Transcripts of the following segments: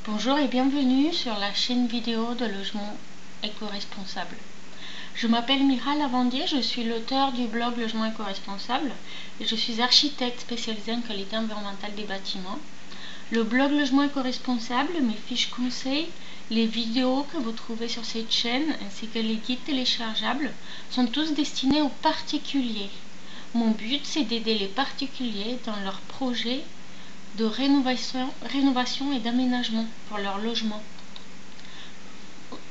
Bonjour et bienvenue sur la chaîne vidéo de logement éco-responsable. Je m'appelle Mira Lavandier, je suis l'auteur du blog Logement éco-responsable et je suis architecte spécialisée en qualité environnementale des bâtiments. Le blog Logement éco-responsable, mes fiches conseils, les vidéos que vous trouvez sur cette chaîne ainsi que les guides téléchargeables sont tous destinés aux particuliers. Mon but, c'est d'aider les particuliers dans leurs projets de rénovation et d'aménagement pour leur logement.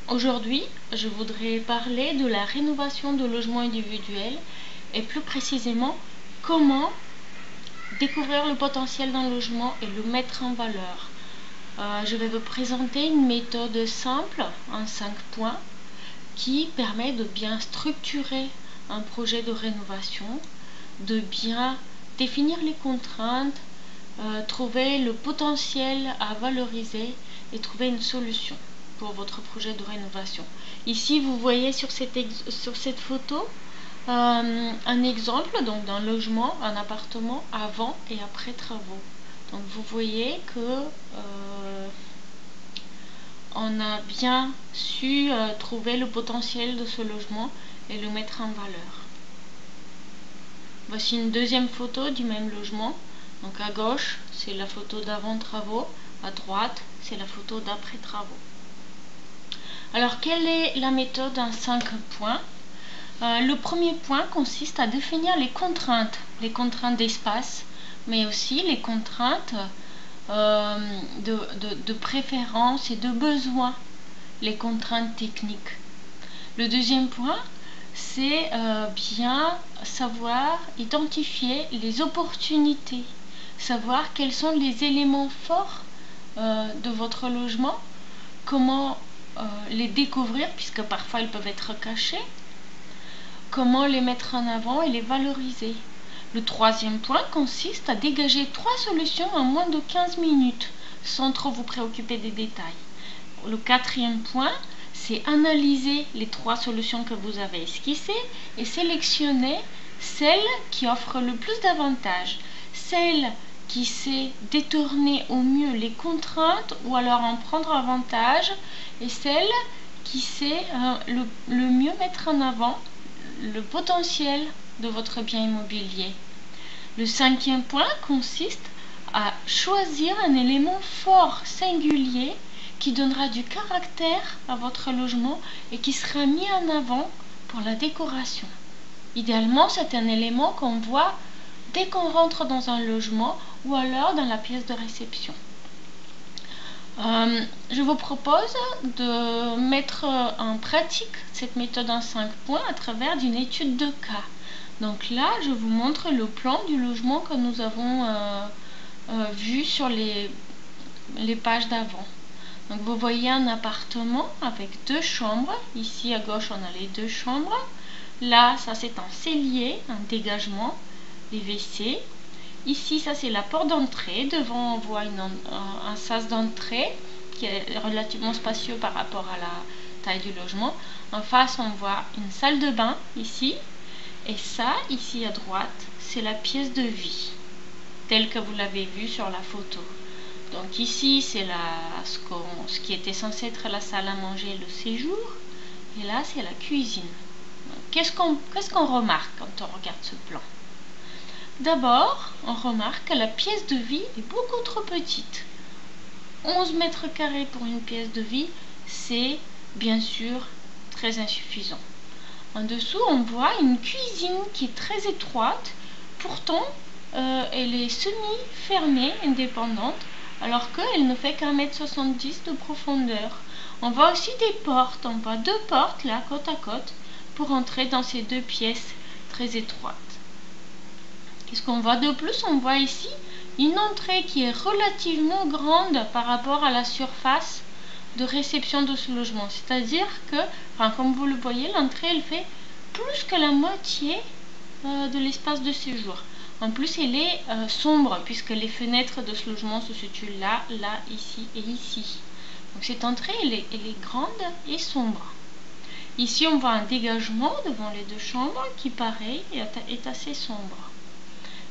Aujourd'hui, je voudrais parler de la rénovation de logements individuels et plus précisément comment découvrir le potentiel d'un logement et le mettre en valeur. Je vais vous présenter une méthode simple en 5 points qui permet de bien structurer un projet de rénovation, de bien définir les contraintes, trouver le potentiel à valoriser et trouver une solution pour votre projet de rénovation. Ici, vous voyez sur cette photo un exemple donc d'un logement, un appartement avant et après travaux. Donc vous voyez que on a bien su trouver le potentiel de ce logement et le mettre en valeur. Voici une deuxième photo du même logement. Donc à gauche, c'est la photo d'avant travaux, à droite, c'est la photo d'après travaux. Alors, quelle est la méthode en 5 points? Le premier point consiste à définir les contraintes d'espace, mais aussi les contraintes de préférence et de besoin, les contraintes techniques. Le deuxième point, c'est bien savoir identifier les opportunités, savoir quels sont les éléments forts de votre logement, comment les découvrir, puisque parfois ils peuvent être cachés, comment les mettre en avant et les valoriser. Le troisième point consiste à dégager 3 solutions en moins de 15 minutes, sans trop vous préoccuper des détails. Le quatrième point, c'est analyser les 3 solutions que vous avez esquissées et sélectionner celle qui offre le plus d'avantages, celle qui sait détourner au mieux les contraintes ou alors en prendre avantage, et celle qui sait le mieux mettre en avant le potentiel de votre bien immobilier. Le cinquième point consiste à choisir un élément fort, singulier, qui donnera du caractère à votre logement et qui sera mis en avant pour la décoration. Idéalement, c'est un élément qu'on voit dès qu'on rentre dans un logement ou alors dans la pièce de réception. Je vous propose de mettre en pratique cette méthode en 5 points à travers d'une étude de cas. Donc là, je vous montre le plan du logement que nous avons vu sur les pages d'avant. Donc vous voyez un appartement avec 2 chambres. Ici à gauche, on a les 2 chambres. Là, ça c'est un cellier, un dégagement, les WC. Ici, ça c'est la porte d'entrée. Devant, on voit un sas d'entrée qui est relativement spacieux par rapport à la taille du logement. En face, on voit une salle de bain ici. Et ça, ici à droite, c'est la pièce de vie, telle que vous l'avez vue sur la photo. Donc ici, c'est ce qui était censé être la salle à manger, le séjour. Et là, c'est la cuisine. Qu'est-ce qu'on remarque quand on regarde ce plan? D'abord, on remarque que la pièce de vie est beaucoup trop petite. 11 mètres carrés pour une pièce de vie, c'est bien sûr très insuffisant. En dessous, on voit une cuisine qui est très étroite. Pourtant, elle est semi-fermée, indépendante, alors qu'elle ne fait qu'1,70 m de profondeur. On voit aussi des portes. On voit 2 portes là, côte à côte, pour entrer dans ces 2 pièces très étroites. Qu'est-ce qu'on voit de plus? On voit ici une entrée qui est relativement grande par rapport à la surface de réception de ce logement. C'est-à-dire que, comme vous le voyez, l'entrée elle fait plus que la moitié de l'espace de séjour. En plus, elle est sombre puisque les fenêtres de ce logement se situent là, là, ici et ici. Donc cette entrée elle est grande et sombre. Ici, on voit un dégagement devant les 2 chambres qui, pareil, est assez sombre.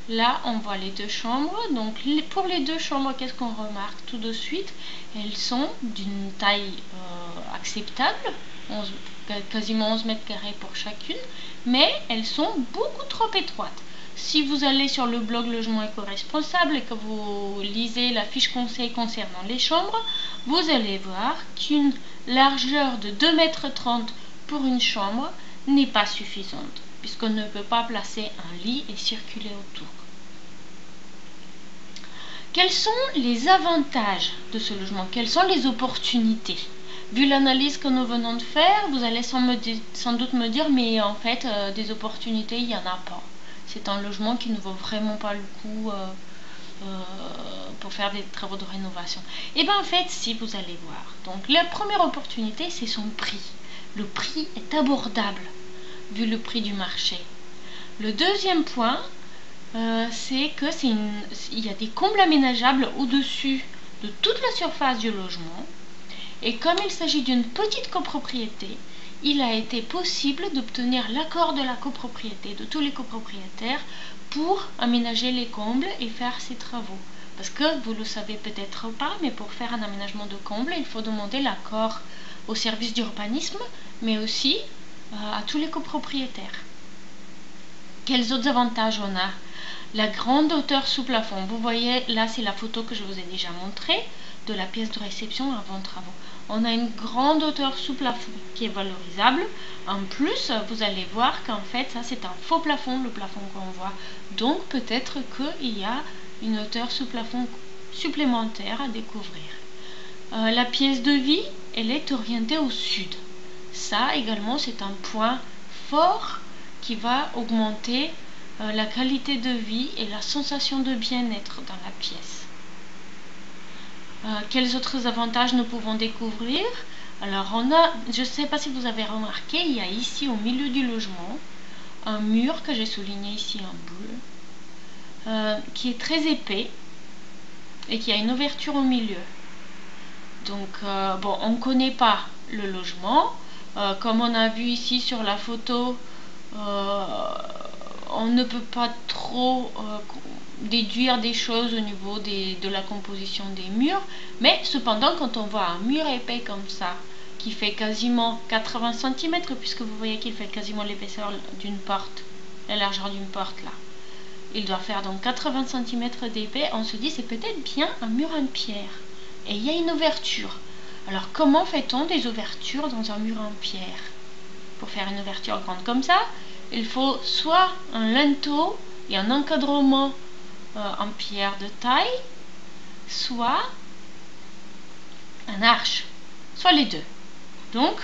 Là, on voit les deux chambres. Donc, pour les deux chambres, qu'est-ce qu'on remarque tout de suite? Elles sont d'une taille acceptable, quasiment 11 mètres carrés pour chacune, mais elles sont beaucoup trop étroites. Si vous allez sur le blog Logement éco-responsable et que vous lisez la fiche conseil concernant les chambres, vous allez voir qu'une largeur de 2,30 mètres pour une chambre n'est pas suffisante, puisqu'on ne peut pas placer un lit et circuler autour. Quels sont les avantages de ce logement? Quelles sont les opportunités? Vu l'analyse que nous venons de faire, vous allez sans doute me dire, mais en fait, des opportunités, il n'y en a pas. C'est un logement qui ne vaut vraiment pas le coup pour faire des travaux de rénovation. Et bien en fait, si, vous allez voir. Donc la première opportunité, c'est son prix. Le prix est abordable, vu le prix du marché. Le deuxième point, c'est que il y a des combles aménageables au-dessus de toute la surface du logement. Et comme il s'agit d'une petite copropriété, il a été possible d'obtenir l'accord de la copropriété, de tous les copropriétaires, pour aménager les combles et faire ces travaux. Parce que vous ne le savez peut-être pas, mais pour faire un aménagement de combles, il faut demander l'accord au service d'urbanisme, mais aussi à tous les copropriétaires. Quels autres avantages on a? La grande hauteur sous plafond. Vous voyez, là c'est la photo que je vous ai déjà montrée de la pièce de réception avant travaux. On a une grande hauteur sous plafond qui est valorisable. En plus, vous allez voir qu'en fait, ça c'est un faux plafond, le plafond qu'on voit. Donc peut-être qu'il y a une hauteur sous plafond supplémentaire à découvrir. La pièce de vie, elle est orientée au sud. Ça également, c'est un point fort qui va augmenter la qualité de vie et la sensation de bien-être dans la pièce. Quels autres avantages nous pouvons découvrir? Alors on a, je ne sais pas si vous avez remarqué, il y a ici au milieu du logement un mur que j'ai souligné ici en bleu, qui est très épais et qui a une ouverture au milieu. Donc bon, on ne connaît pas le logement, comme on a vu ici sur la photo, on ne peut pas trop déduire des choses au niveau de la composition des murs, mais cependant quand on voit un mur épais comme ça, qui fait quasiment 80 cm, puisque vous voyez qu'il fait quasiment l'épaisseur d'une porte, la largeur d'une porte là, il doit faire donc 80 cm d'épais, on se dit c'est peut-être bien un mur en pierre, et il y a une ouverture. Alors comment fait-on des ouvertures dans un mur en pierre? Pour faire une ouverture grande comme ça, il faut soit un linteau et un encadrement en pierre de taille, soit un arche, soit les deux. Donc,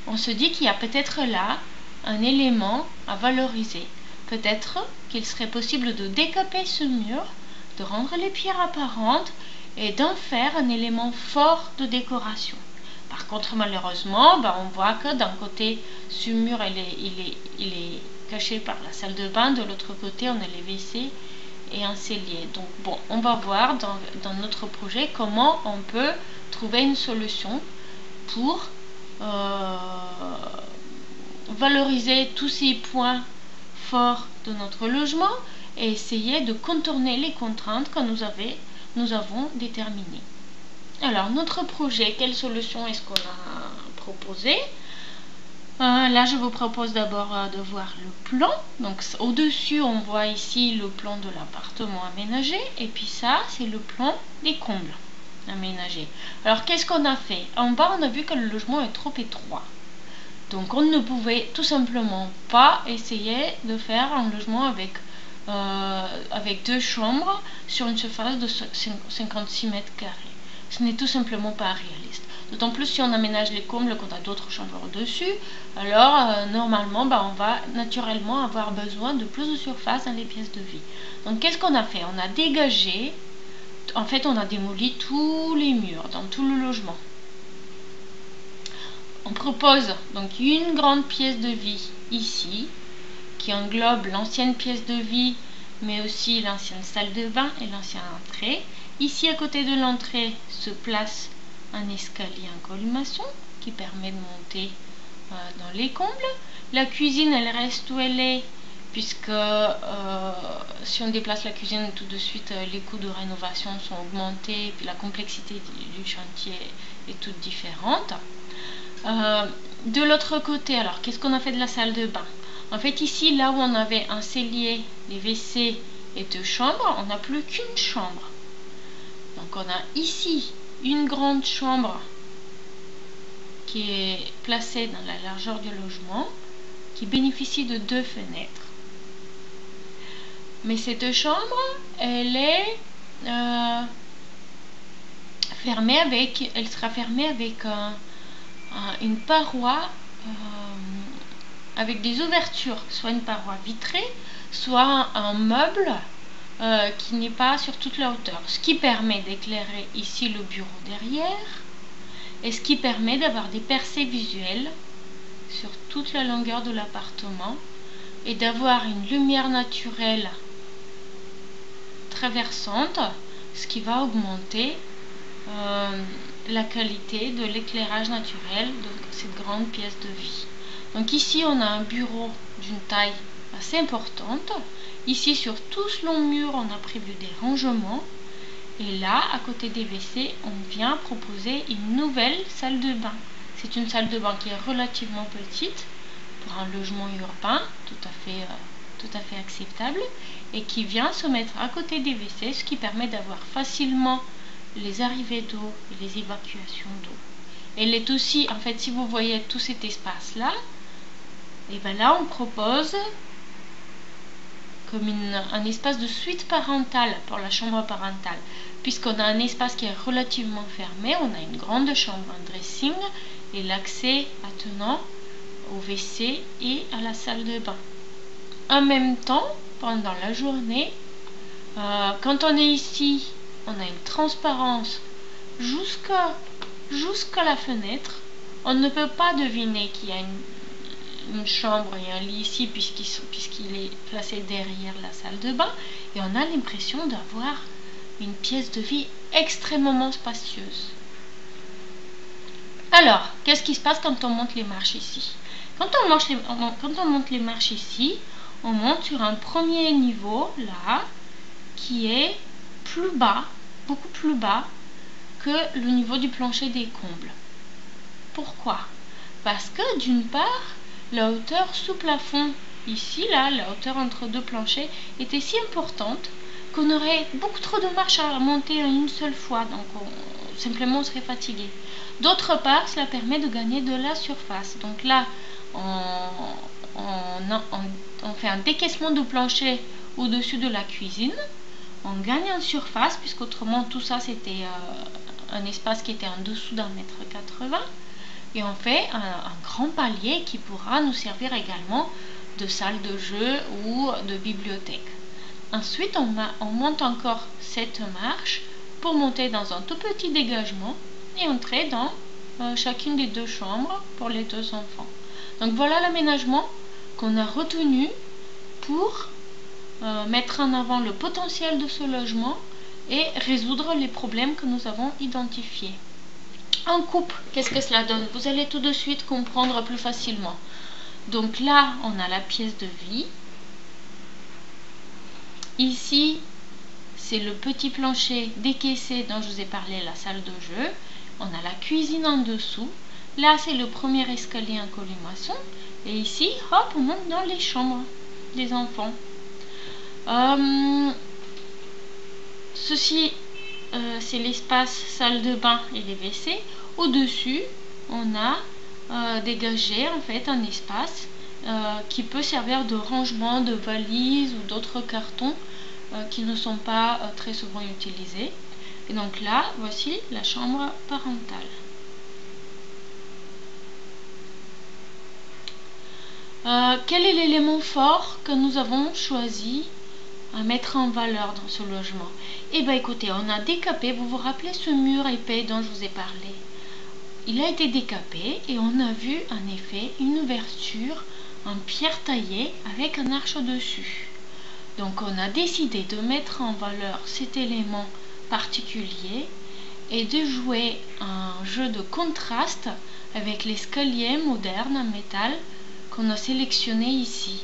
on se dit qu'il y a peut-être là un élément à valoriser. Peut-être qu'il serait possible de décaper ce mur, de rendre les pierres apparentes et d'en faire un élément fort de décoration. Par contre, malheureusement, on voit que d'un côté, ce mur il est caché par la salle de bain, de l'autre côté, on a les WC et un cellier. Donc bon, on va voir dans notre projet comment on peut trouver une solution pour valoriser tous ces points forts de notre logement et essayer de contourner les contraintes que nous avons déterminées. Alors, notre projet, quelle solution est-ce qu'on a proposé? Là, je vous propose d'abord de voir le plan. Donc, au-dessus, on voit ici le plan de l'appartement aménagé. Et puis ça, c'est le plan des combles aménagés. Alors, qu'est-ce qu'on a fait? En bas, on a vu que le logement est trop étroit. Donc, on ne pouvait tout simplement pas essayer de faire un logement avec deux chambres sur une surface de 56 mètres carrés. Ce n'est tout simplement pas réaliste. D'autant plus si on aménage les combles qu'on a d'autres chambres au-dessus, alors normalement on va naturellement avoir besoin de plus de surface dans les pièces de vie. Donc qu'est-ce qu'on a fait? On a dégagé, en fait on a démoli tous les murs dans tout le logement. On propose donc une grande pièce de vie ici, qui englobe l'ancienne pièce de vie, mais aussi l'ancienne salle de bain et l'ancienne entrée. Ici, à côté de l'entrée, se place un escalier en colimaçon qui permet de monter dans les combles. La cuisine, elle reste où elle est, puisque si on déplace la cuisine, tout de suite les coûts de rénovation sont augmentés, et puis la complexité du chantier est toute différente. De l'autre côté, alors qu'est-ce qu'on a fait de la salle de bain? En fait, ici, là où on avait un cellier, les WC et 2 chambres, on n'a plus qu'une chambre. Donc on a ici une grande chambre qui est placée dans la largeur du logement, qui bénéficie de 2 fenêtres. Mais cette chambre, elle est elle sera fermée avec une paroi avec des ouvertures, soit une paroi vitrée, soit un meuble qui n'est pas sur toute la hauteur, ce qui permet d'éclairer ici le bureau derrière et ce qui permet d'avoir des percées visuelles sur toute la longueur de l'appartement et d'avoir une lumière naturelle traversante, ce qui va augmenter la qualité de l'éclairage naturel de cette grande pièce de vie. Donc ici on a un bureau d'une taille assez importante. Ici sur tout ce long mur on a prévu des rangements. Et là à côté des WC on vient proposer une nouvelle salle de bain. C'est une salle de bain qui est relativement petite pour un logement urbain, tout à fait acceptable, et qui vient se mettre à côté des WC, ce qui permet d'avoir facilement les arrivées d'eau et les évacuations d'eau. Elle est aussi, en fait, si vous voyez tout cet espace là, et bien là on propose comme un espace de suite parentale pour la chambre parentale, puisqu'on a un espace qui est relativement fermé. On a une grande chambre, un dressing et l'accès attenant au WC et à la salle de bain. En même temps, pendant la journée, quand on est ici, on a une transparence jusqu'à la fenêtre. On ne peut pas deviner qu'il y a une chambre et un lit ici puisqu'il est placé derrière la salle de bain, et on a l'impression d'avoir une pièce de vie extrêmement spacieuse. Alors, qu'est-ce qui se passe quand on monte les marches ici? Quand on monte les marches ici, on monte sur un premier niveau là qui est plus bas, beaucoup plus bas que le niveau du plancher des combles. Pourquoi? Parce que d'une part, la hauteur sous plafond ici, là, la hauteur entre deux planchers était si importante qu'on aurait beaucoup trop de marches à monter en une seule fois, donc simplement on serait fatigué. D'autre part, cela permet de gagner de la surface. Donc là, on fait un décaissement de plancher au-dessus de la cuisine, on gagne en surface, puisqu'autrement tout ça c'était un espace qui était en dessous d'1,80 m, et on fait un grand palier qui pourra nous servir également de salle de jeu ou de bibliothèque. Ensuite on monte encore cette marche pour monter dans un tout petit dégagement et entrer dans chacune des 2 chambres pour les 2 enfants. Donc voilà l'aménagement qu'on a retenu pour mettre en avant le potentiel de ce logement et résoudre les problèmes que nous avons identifiés. En coupe, qu'est-ce que cela donne? Vous allez tout de suite comprendre plus facilement. Donc là, on a la pièce de vie. Ici, c'est le petit plancher décaissé dont je vous ai parlé, la salle de jeu. On a la cuisine en dessous. Là, c'est le premier escalier en colimaçon. Et ici, hop, on monte dans les chambres des enfants. Ceci, c'est l'espace salle de bain et les WC. Au-dessus, on a dégagé en fait un espace qui peut servir de rangement de valises ou d'autres cartons qui ne sont pas très souvent utilisés. Et donc là, voici la chambre parentale. Quel est l'élément fort que nous avons choisi à mettre en valeur dans ce logement? Eh bien écoutez, on a décapé, vous vous rappelez ce mur épais dont je vous ai parlé? Il a été décapé et on a vu en effet une ouverture en pierre taillée avec un arche dessus. Donc on a décidé de mettre en valeur cet élément particulier et de jouer un jeu de contraste avec l'escalier moderne en métal qu'on a sélectionné ici.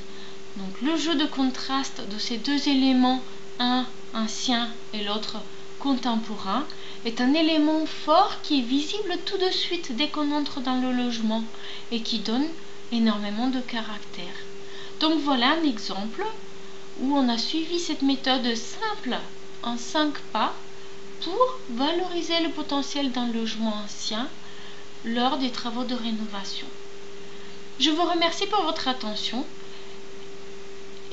Donc le jeu de contraste de ces deux éléments, un ancien et l'autre contemporain, est un élément fort qui est visible tout de suite dès qu'on entre dans le logement et qui donne énormément de caractère. Donc voilà un exemple où on a suivi cette méthode simple en 5 pas pour valoriser le potentiel d'un logement ancien lors des travaux de rénovation. Je vous remercie pour votre attention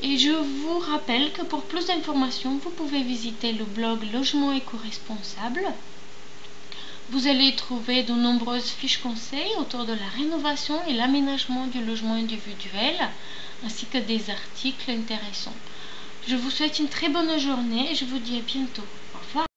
et je vous rappelle que pour plus d'informations, vous pouvez visiter le blog Logement éco-responsable. Vous allez trouver de nombreuses fiches conseils autour de la rénovation et l'aménagement du logement individuel, ainsi que des articles intéressants. Je vous souhaite une très bonne journée et je vous dis à bientôt.